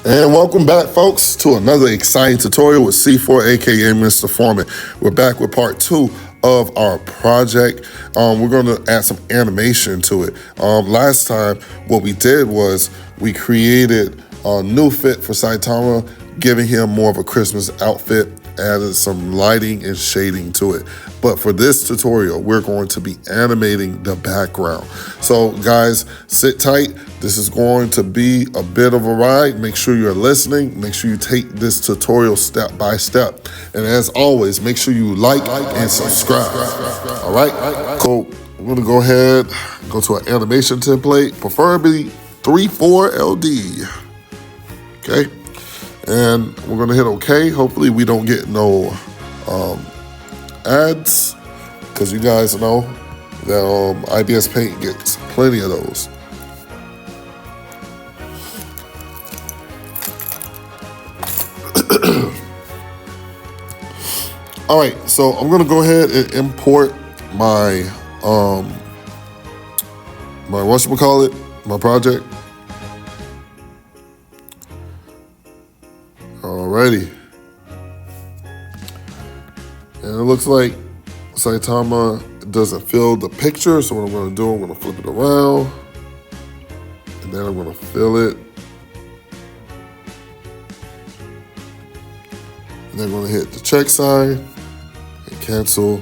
And welcome back, folks, to another exciting tutorial with C4, aka Mr. Foreman. We're back with part 2 of our project. We're going to add some animation to it. Last time, what we did was we created a new fit for Saitama, giving him more of a Christmas outfit, added some lighting and shading to it. But for this tutorial, we're going to be animating the background. So guys, sit tight. This is going to be a bit of a ride. Make sure you're listening. Make sure you take this tutorial step by step. And as always, make sure you like and subscribe. All right? So I'm gonna go ahead, go to an animation template, preferably 3/4 LD. Okay? And we're gonna hit okay. Hopefully we don't get no ads, because you guys know that IBIS Paint gets plenty of those. All right, so I'm gonna go ahead and import my my project. Alrighty. And it looks like Saitama doesn't fill the picture, so what I'm gonna do, I'm gonna flip it around, and then I'm gonna fill it. And then I'm gonna hit the check sign and cancel.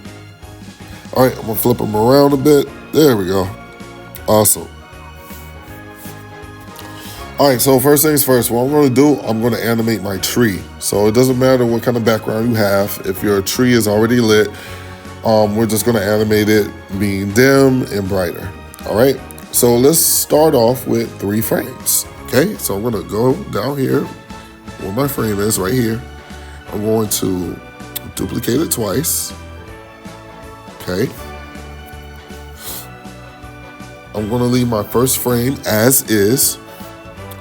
All right, I'm gonna flip them around a bit. There we go. Awesome. All right, so first things first, what I'm gonna do, I'm gonna animate my tree. So it doesn't matter what kind of background you have. If your tree is already lit, we're just gonna animate it being dim and brighter. All right, so let's start off with 3 frames. Okay, so I'm gonna go down here where my frame is, right here. I'm going to duplicate it twice. Okay. I'm gonna leave my first frame as is.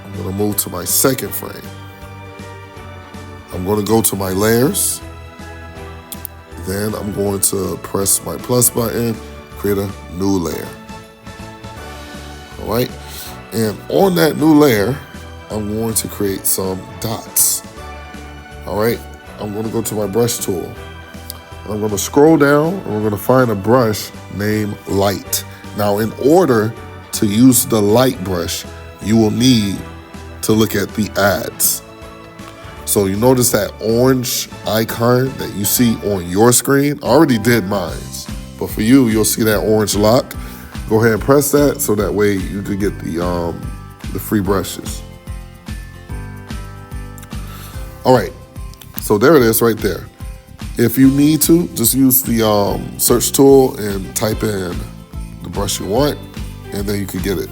I'm gonna move to my second frame. I'm gonna go to my layers. Then I'm going to press my plus button, create a new layer. All right, and on that new layer, I'm going to create some dots. All right, I'm gonna go to my brush tool. I'm gonna scroll down and we're gonna find a brush named Light. Now, in order to use the light brush, you will need to look at the ads. So you notice that orange icon that you see on your screen? I already did mine, but for you, you'll see that orange lock. Go ahead and press that so that way you can get the free brushes. All right, so there it is right there. If you need to, just use the search tool and type in the brush you want, and then you can get it.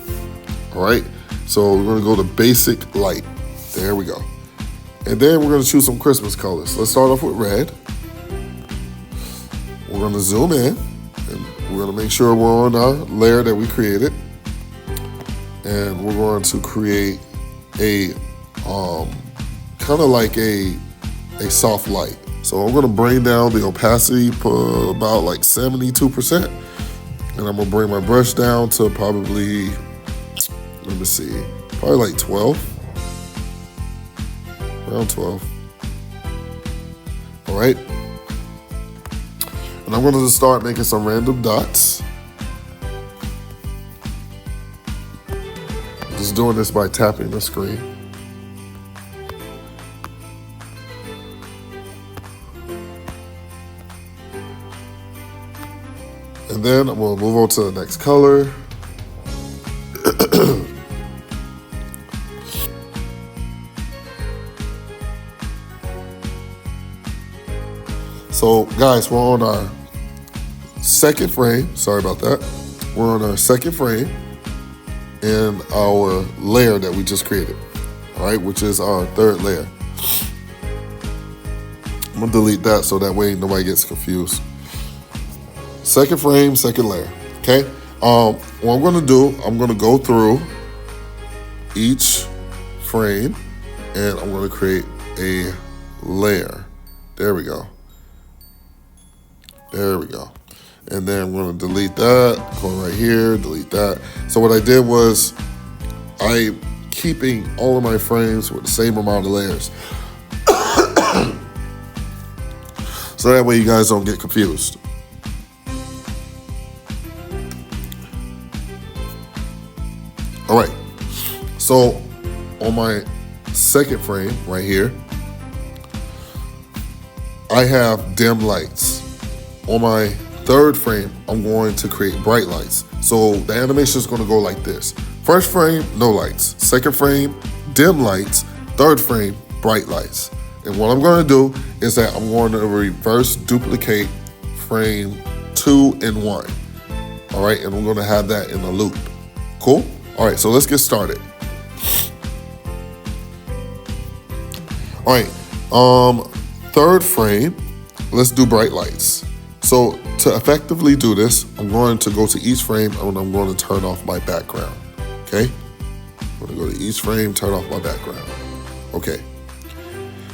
All right, so we're gonna go to basic light. There we go. And then we're gonna choose some Christmas colors. Let's start off with red. We're gonna zoom in, and we're gonna make sure we're on our layer that we created. And we're going to create a kind of like a soft light. So I'm gonna bring down the opacity to about like 72%. And I'm gonna bring my brush down to probably, let me see, probably like 12. Around 12. All right. And I'm gonna just start making some random dots. Just doing this by tapping the screen. And then I'm gonna move on to the next color. So guys, we're on our second frame. Sorry about that. We're on our second frame in our layer that we just created. All right, which is our third layer. I'm gonna delete that so that way nobody gets confused. Second frame, second layer, okay? What I'm gonna do, I'm gonna go through each frame and I'm gonna create a layer. There we go. There we go. And then I'm gonna delete that, go right here, delete that. So what I did was I keeping all of my frames with the same amount of layers. So that way you guys don't get confused. All right, so on my second frame right here, I have dim lights. On my third frame, I'm going to create bright lights. So the animation is going to go like this. First frame, no lights. Second frame, dim lights. Third frame, bright lights. And what I'm going to do is that I'm going to reverse duplicate frame 2 and 1. All right, and I'm going to have that in a loop. Cool? All right, so let's get started. All right, third frame, let's do bright lights. So to effectively do this, I'm going to go to each frame and I'm going to turn off my background, okay? I'm going to go to each frame, turn off my background. Okay,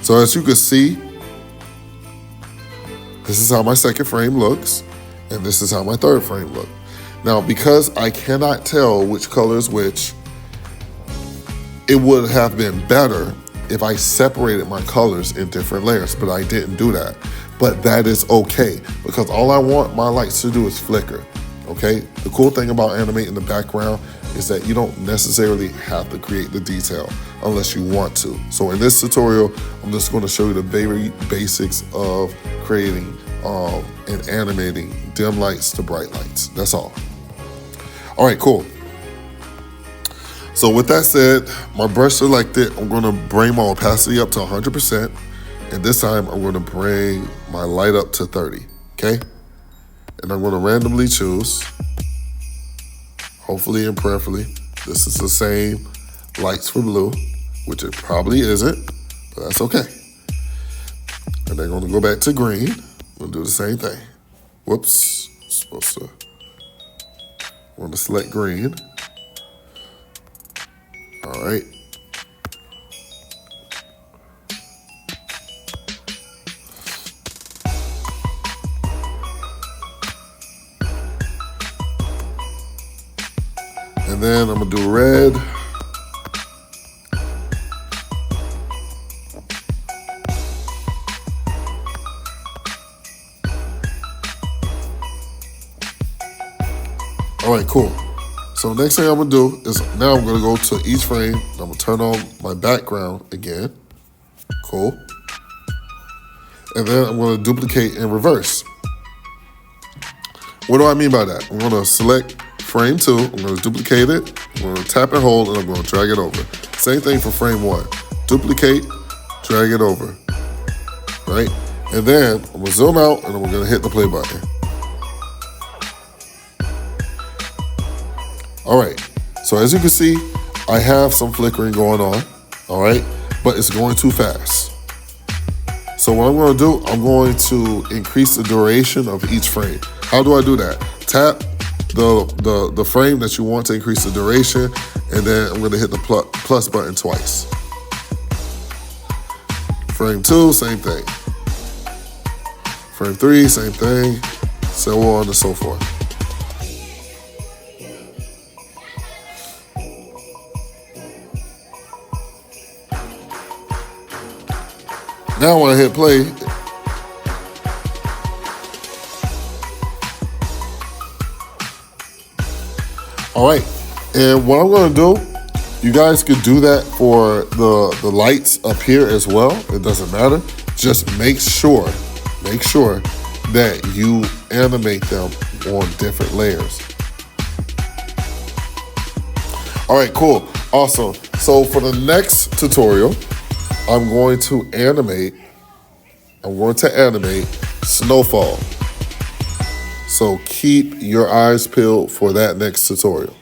so as you can see, this is how my second frame looks, and this is how my third frame looks. Now, because I cannot tell which color is which, it would have been better if I separated my colors in different layers, but I didn't do that. But that is okay, because all I want my lights to do is flicker, okay? The cool thing about animating the background is that you don't necessarily have to create the detail unless you want to. So in this tutorial, I'm just going to show you the very basics of creating and animating dim lights to bright lights. That's all. All right, cool. So with that said, my brush selected, I'm going to bring my opacity up to 100%. And this time I'm going to bring my light up to 30, okay? And I'm going to randomly choose, hopefully and prayerfully, this is the same lights for blue, which it probably isn't, but that's okay. And then I'm going to go back to green. I'm going to do the same thing. Whoops, I'm going to select green. All right. And then I'm gonna do red. All right, cool. So next thing I'm gonna do is now I'm gonna go to each frame. I'm gonna turn on my background again. Cool. And then I'm gonna duplicate in reverse. What do I mean by that? I'm gonna select frame 2, I'm gonna duplicate it, I'm gonna tap and hold, and I'm gonna drag it over. Same thing for frame 1. Duplicate, drag it over, right? And then I'm gonna zoom out and I'm gonna hit the play button. All right, so as you can see, I have some flickering going on, all right? But it's going too fast. So what I'm gonna do, I'm going to increase the duration of each frame. How do I do that? Tap the frame that you want to increase the duration, and then I'm gonna hit the plus button twice. Frame 2, same thing. Frame 3, same thing, so on and so forth. Now when I hit play, all right, and what I'm gonna do, you guys could do that for the lights up here as well. It doesn't matter. Just make sure that you animate them on different layers. All right, cool, awesome. So for the next tutorial, I'm going to animate snowfall. So keep your eyes peeled for that next tutorial.